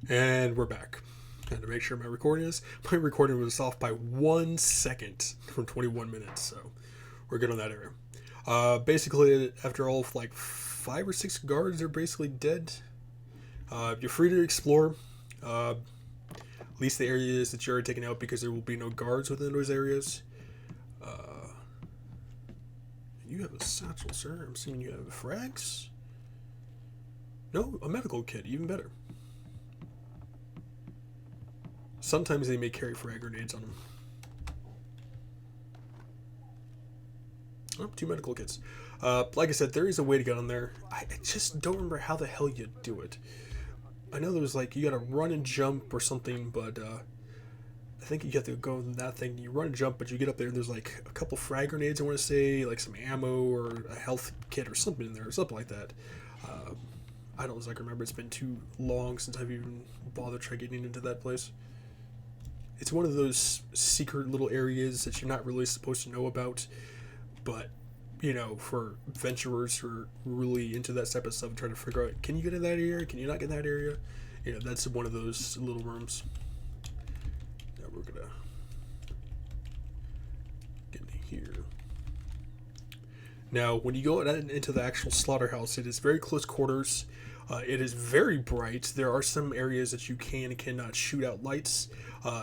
And we're back. And to make sure my recording was off by 1 second from 21 minutes, so we're good on that area. Basically, after all, like 5 or 6 guards are basically dead. You're free to explore, at least the areas that you're taking out, because there will be no guards within those areas. You have a satchel, sir. I'm assuming you have frags? No, a medical kit, even better. Sometimes they may carry frag grenades on them. Oh, 2 medical kits. Like I said, there is a way to get on there. I just don't remember how the hell you do it. I know there was like, you gotta run and jump or something, but I think you have to go in that thing. You run and jump, but you get up there and there's like a couple frag grenades, I want to say, like some ammo or a health kit or something in there, or something like that. I don't exactly remember. It's been too long since I've even bothered trying getting into that place. It's one of those secret little areas that you're not really supposed to know about, but you know, for adventurers who are really into that type of stuff, trying to figure out, can you get in that area? Can you not get in that area? You know, that's one of those little rooms. Now we're gonna get in here. Now, when you go into the actual slaughterhouse, it is very close quarters. It is very bright. There are some areas that you can and cannot shoot out lights.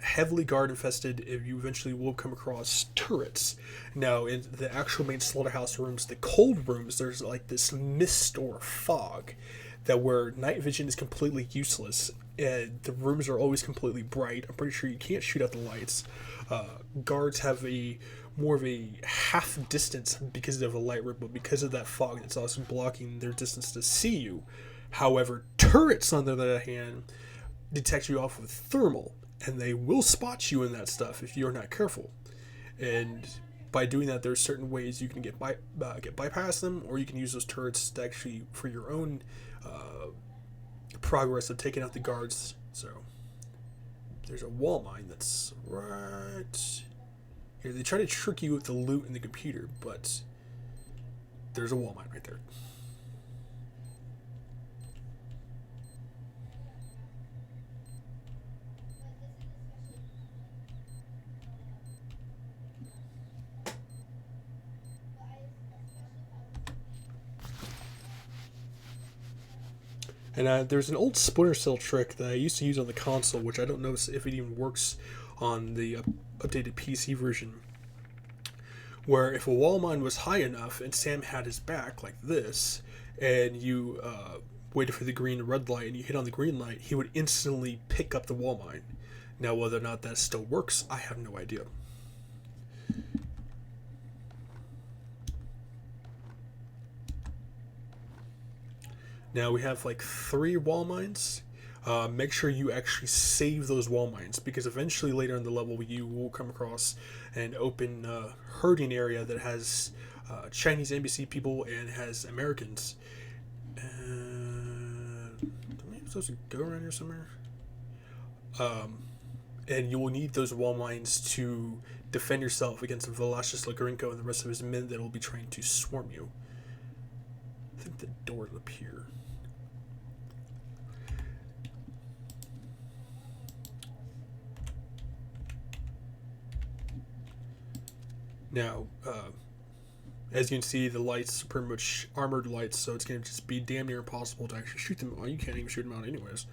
Heavily guard infested. If you eventually will come across turrets. Now, in the actual main slaughterhouse rooms, the cold rooms, there's like this mist or fog that where night vision is completely useless. And the rooms are always completely bright. I'm pretty sure you can't shoot out the lights. Guards have a more of a half distance because of a light room, but because of that fog, it's also blocking their distance to see you. However, turrets, on the other hand, detect you off with thermal, and they will spot you in that stuff if you're not careful. And by doing that, there's certain ways you can get bypass them, or you can use those turrets to actually for your own progress of taking out the guards. So there's a wall mine that's right here. They try to trick you with the loot in the computer, but there's a wall mine right there. And there's an old Splinter Cell trick that I used to use on the console, which I don't know if it even works on the updated PC version, where if a wall mine was high enough and Sam had his back like this, and you waited for the green and red light and you hit on the green light, he would instantly pick up the wall mine. Now, whether or not that still works, I have no idea. Now we have like 3 wall mines. Make sure you actually save those wall mines, because eventually later in the level you will come across an open herding area that has Chinese embassy people and has Americans. Am I supposed to go around here somewhere? And you will need those wall mines to defend yourself against Velasquez Lagrinko and the rest of his men that will be trying to swarm you. I think the door's up here. Now, as you can see, the lights are pretty much armored lights, so it's going to just be damn near impossible to actually shoot them. Well, you can't even shoot them out anyways.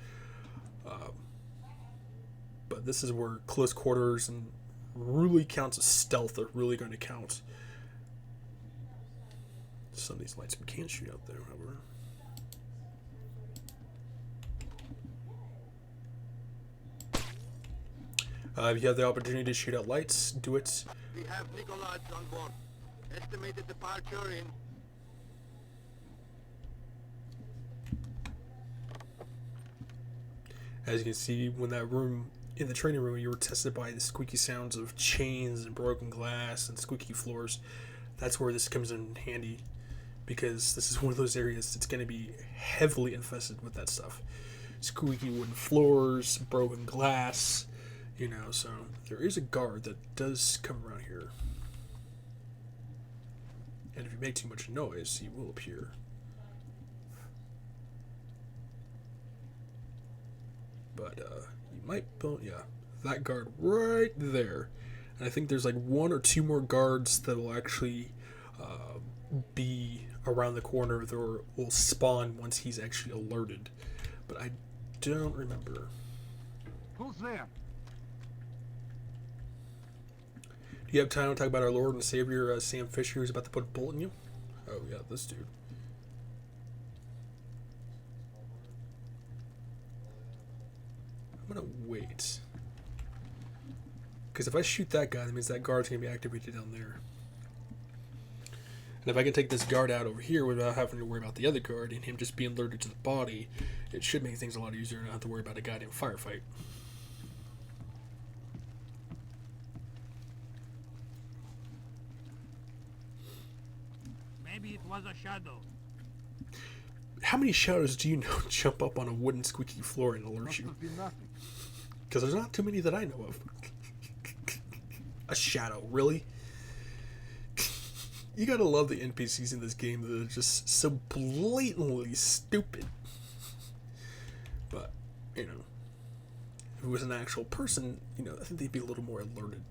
But this is where close quarters and really counts as stealth are really going to count. Some of these lights we can't shoot out there, however. If you have the opportunity to shoot out lights, do it. We have Nikolai on board. Estimated departure in... As you can see, when that room, in the training room, you were tested by the squeaky sounds of chains and broken glass and squeaky floors. That's where this comes in handy, because this is one of those areas that's going to be heavily infested with that stuff. Squeaky wooden floors, broken glass, you know, so there is a guard that does come around here. And if you make too much noise, he will appear. but you might build, yeah, that guard right there. And I think there's like 1 or 2 more guards that will actually be around the corner that will spawn once he's actually alerted. But I don't remember. Who's there? Do you have time to talk about our Lord and Savior, Sam Fisher, who's about to put a bullet in you? Oh, yeah, this dude. I'm gonna wait. Because if I shoot that guy, that means that guard's gonna be activated down there. And if I can take this guard out over here without having to worry about the other guard and him just being alerted to the body, it should make things a lot easier and not have to worry about a goddamn firefight. Maybe it was a shadow. How many shadows do you know jump up on a wooden squeaky floor and alert Must you? have been nothing. Because there's not too many that I know of. A shadow, really? You gotta love the NPCs in this game that are just so blatantly stupid. But, you know, if it was an actual person, you know, I think they'd be a little more alerted.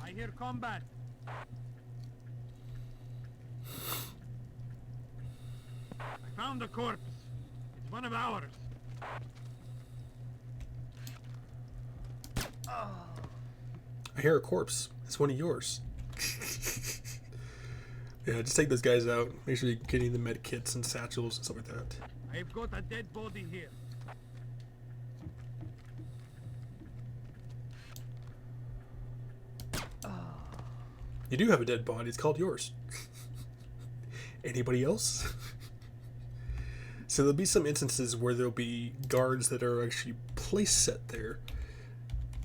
I hear combat. I found a corpse. It's one of ours. I hear a corpse. It's one of yours. Yeah, just take those guys out. Make sure you're getting the med kits and satchels and stuff like that. I've got a dead body here. You do have a dead body. It's called yours. Anybody else? So there'll be some instances where there'll be guards that are actually place set there.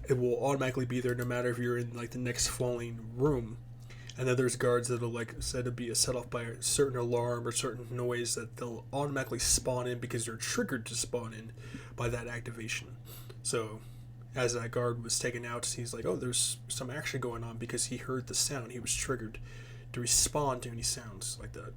It will automatically be there no matter if you're in like the next falling room. And then there's guards that'll like said to be set off by a certain alarm or certain noise that they'll automatically spawn in because they're triggered to spawn in by that activation. So as that guard was taken out, he's like, oh, there's some action going on because he heard the sound. He was triggered to respond to any sounds like that.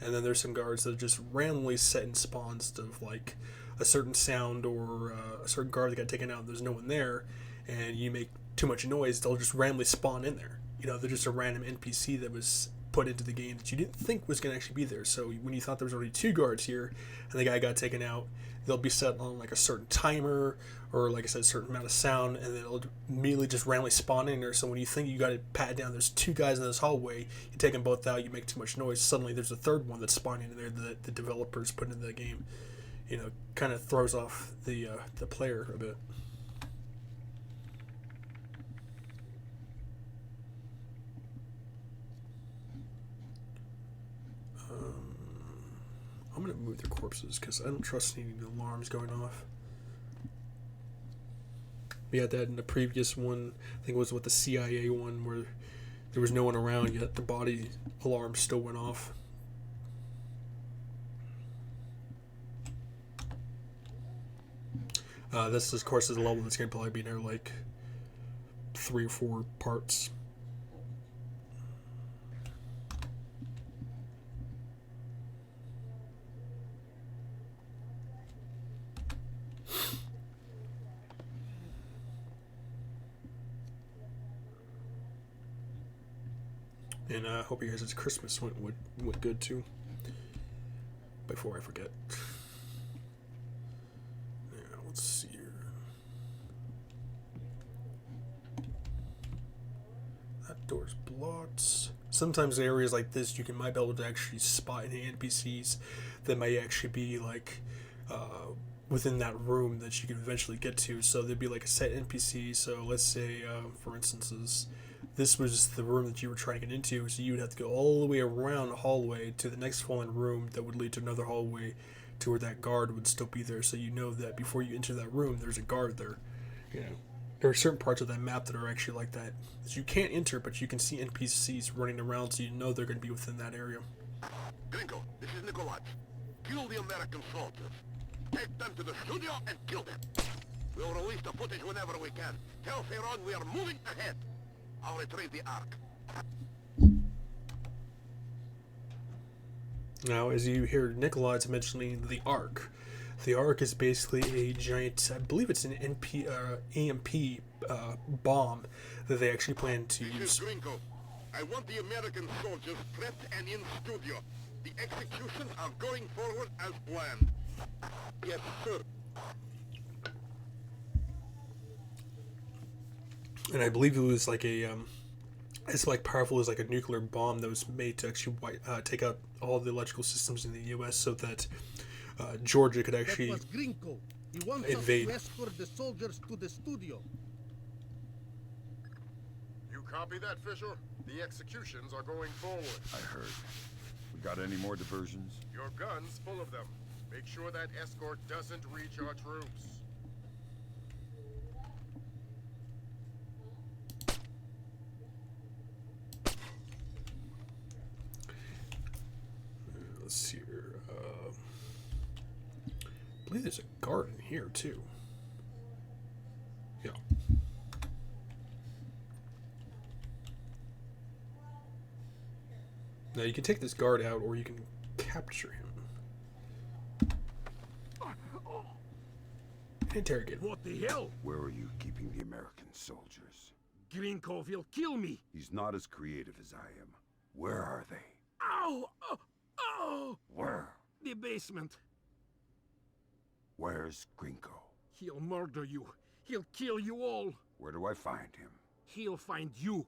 And then there's some guards that are just randomly set in spawns of like a certain sound or a certain guard that got taken out and there's no one there and you make too much noise, they'll just randomly spawn in there. You know, they're just a random NPC that was put into the game that you didn't think was going to actually be there. So when you thought there was already 2 guards here and the guy got taken out, they'll be set on like a certain timer or like I said, a certain amount of sound, and then it'll immediately just randomly spawn in there. So when you think you got it pat down, there's 2 guys in this hallway, you take them both out, you make too much noise, suddenly there's a third one that's spawning in there that the developers put into the game. You know, kind of throws off the player a bit. I'm going to move their corpses because I don't trust any alarms going off. We had that in the previous one. I think it was with the CIA one where there was no one around yet the body alarm still went off. This, of course, is a level that's going to probably be near like 3 or 4 parts. And I hope you guys' Christmas went good too. Before I forget. Yeah, let's see here. That door's blocked. Sometimes in areas like this, you might be able to actually spot any NPCs that may actually be like within that room that you can eventually get to. So there'd be like a set NPC. So let's say, for instance, this was the room that you were trying to get into, so you would have to go all the way around a hallway to the next fallen room that would lead to another hallway to where that guard would still be there, so you know that before you enter that room, there's a guard there. You know, there are certain parts of that map that are actually like that you can't enter, but you can see NPCs running around, so you know they're going to be within that area. Gringo, this is Nicolaj. Kill the American soldiers. Take them to the studio and kill them. We'll release the footage whenever we can. Tell Theron we are moving ahead. I'll retrieve the Ark. Now, as you hear Nikolai's mentioning the Ark. The Ark is basically a giant, I believe it's an EMP bomb that they actually plan to This is use. Gringo. I want the American soldiers prepped and in studio. The executions are going forward as planned. Yes, sir. And I believe it was like a, it's like powerful as like a nuclear bomb that was made to actually take out all the electrical systems in the U.S. so that Georgia could actually That was Gringo. He wants invade. us to escort the soldiers to the studio. You copy that, Fisher? The executions are going forward. I heard. We got any more diversions? Your gun's full of them. Make sure that escort doesn't reach our troops. Let's see here. I believe there's a guard in here too. Yeah. Now you can take this guard out, or you can capture him. Interrogate him. What the hell? Where are you keeping the American soldiers? Grinko will kill me. He's not as creative as I am. Where are they? Ow! Oh! Oh! Where? The basement. Where's Gringo? He'll murder you. He'll kill you all. Where do I find him? He'll find you.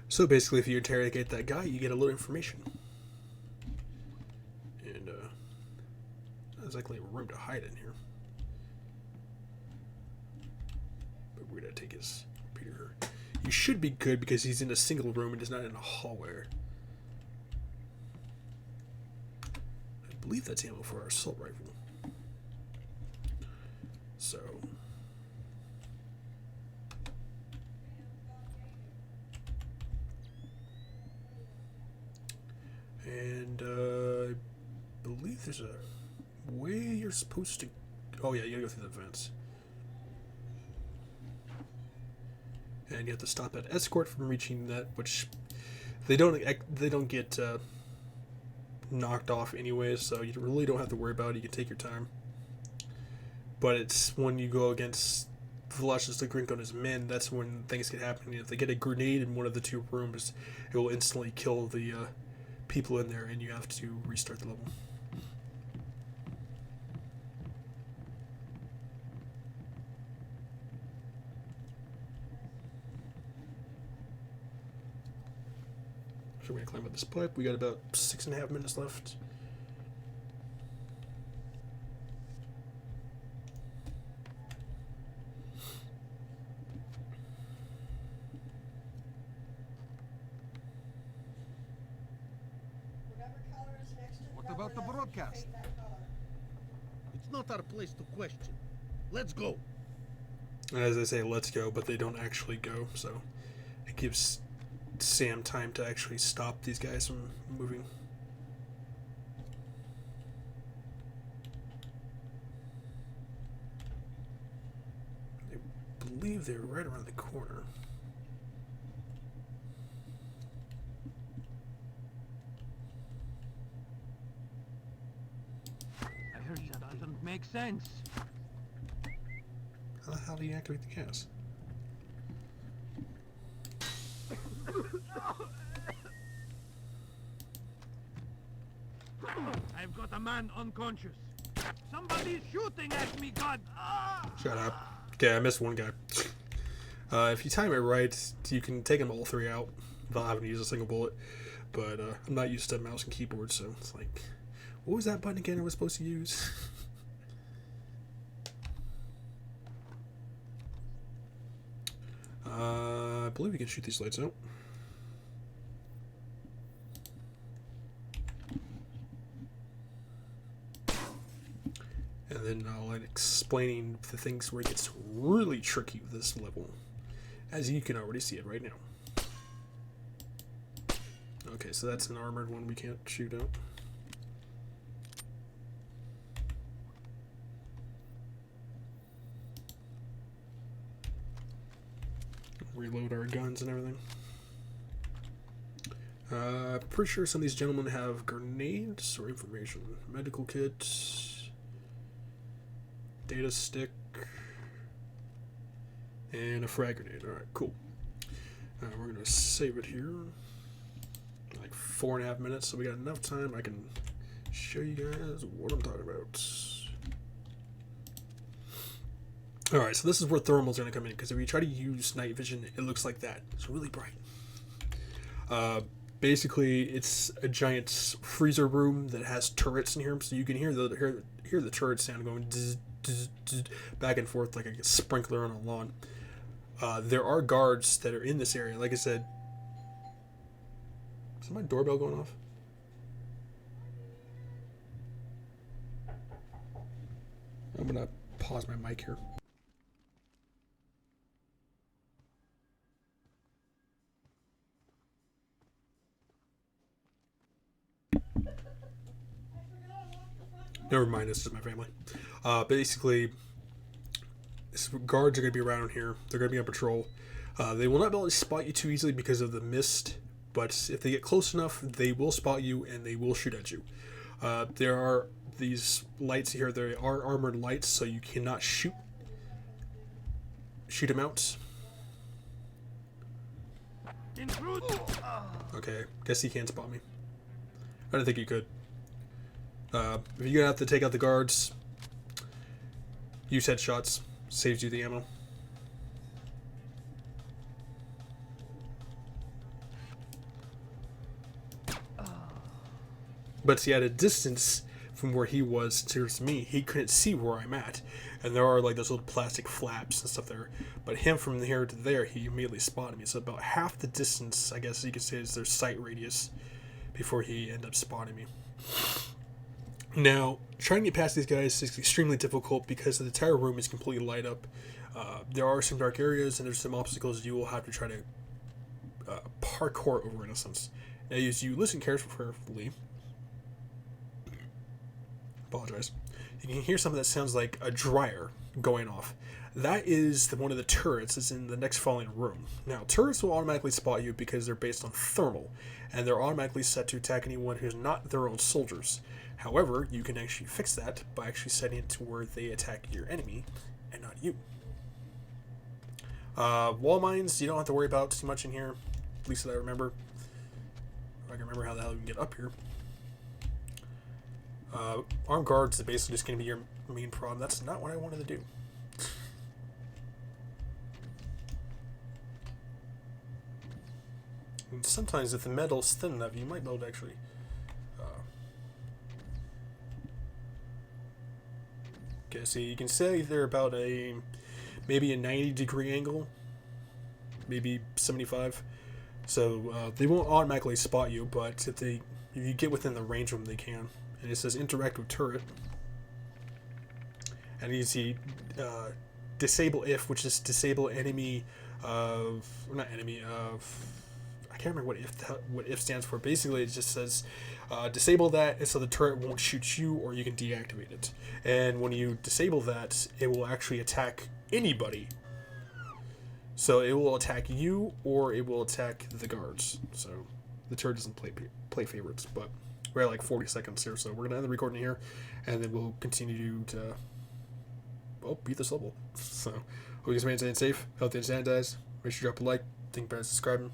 So basically, if you interrogate that guy, you get a little information. And there's likely a room to hide in here. But we're gonna take his computer. You should be good because he's in a single room and is not in a hallway. I believe that's ammo for our assault rifle. So. And I believe there's a way you're supposed to. Oh yeah, you gotta go through the vents. And you have to stop that escort from reaching that, which they don't get knocked off anyways, so you really don't have to worry about it. You can take your time. But it's when you go against Velasquez, the Gringo, and his men, that's when things can happen. If they get a grenade in one of the two rooms, it will instantly kill the people in there, and you have to restart the level. So we're gonna climb up this pipe. We got about 6.5 minutes left. What about the broadcast? It's not our place to question. Let's go. As I say, let's go, but they don't actually go, so it gives Sam time to actually stop these guys from moving. I believe they're right around the corner. I heard that doesn't make sense. How the hell do you activate the gas? I've got a man unconscious. Somebody's shooting at me, God! Ah! Shut up. Okay, I missed one guy. If you time it right, you can take them all three out without having to use a single bullet. But I'm not used to mouse and keyboard, so it's like, what was that button again I was supposed to use? I believe we can shoot these lights out. And then I'll end explaining the things where it gets really tricky with this level, as you can already see it right now. Okay, so that's an armored one we can't shoot out. reload our guns and everything. Pretty sure some of these gentlemen have grenades or information. Medical kit, data stick, and a frag grenade. Alright, cool. We're going to save it here. Like 4.5 minutes, so we got enough time. I can show you guys what I'm talking about. Alright, so this is where thermal's going to come in, because if you try to use night vision, it looks like that. It's really bright. Basically, it's a giant freezer room that has turrets in here, so you can hear the turret sound going zzz, zzz, zzz, back and forth like a sprinkler on a lawn. There are guards that are in this area. Like I said, is my doorbell going off? I'm gonna pause my mic here. Never mind, this is my family. Basically, guards are going to be around here. They're going to be on patrol. They will not be able to spot you too easily because of the mist, but if they get close enough, they will spot you and they will shoot at you. There are these lights here. There are armored lights, so you cannot shoot them out. Okay, guess he can't spot me. I didn't think he could. If you're gonna have to take out the guards, use headshots. Saves you the ammo. But see, at a distance from where he was towards me, he couldn't see where I'm at. And there are like those little plastic flaps and stuff there. But him from here to there, he immediately spotted me. So about half the distance, I guess you could say, is their sight radius before he ended up spotting me. Now, trying to get past these guys is extremely difficult because the entire room is completely light up. There are some dark areas and there's some obstacles you will have to try to parkour over in a sense. Now, as you listen carefully, apologize, you can hear something that sounds like a dryer going off. That is one of the turrets that's in the next following room. Now, turrets will automatically spot you because they're based on thermal, and they're automatically set to attack anyone who's not their own soldiers. However, you can actually fix that by actually setting it to where they attack your enemy and not you. Wall mines, you don't have to worry about too much in here, at least that I remember. I can remember how the hell you can get up here. Armed guards is basically just going to be your main problem. That's not what I wanted to do. And sometimes if the metal's thin enough, you might be able to actually... Okay, so you can say they're about maybe a 90-degree angle, maybe 75. So they won't automatically spot you, but if you get within the range of them, they can. And it says interact with turret, and you see disable if, which is disable enemy of, or not enemy of. I can't remember what if stands for. Basically, it just says disable that, and so the turret won't shoot you, or you can deactivate it. And when you disable that, it will actually attack anybody. So it will attack you, or it will attack the guards. So the turret doesn't play favorites. But we're at like 40 seconds here, so we're gonna end the recording here, and then we'll continue to beat this level. So hope you guys remain safe, healthy, and sanitized. Make sure you drop a like, think about subscribing,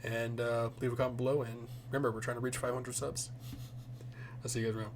and leave a comment below. And remember, we're trying to reach 500 subs. I'll see you guys around.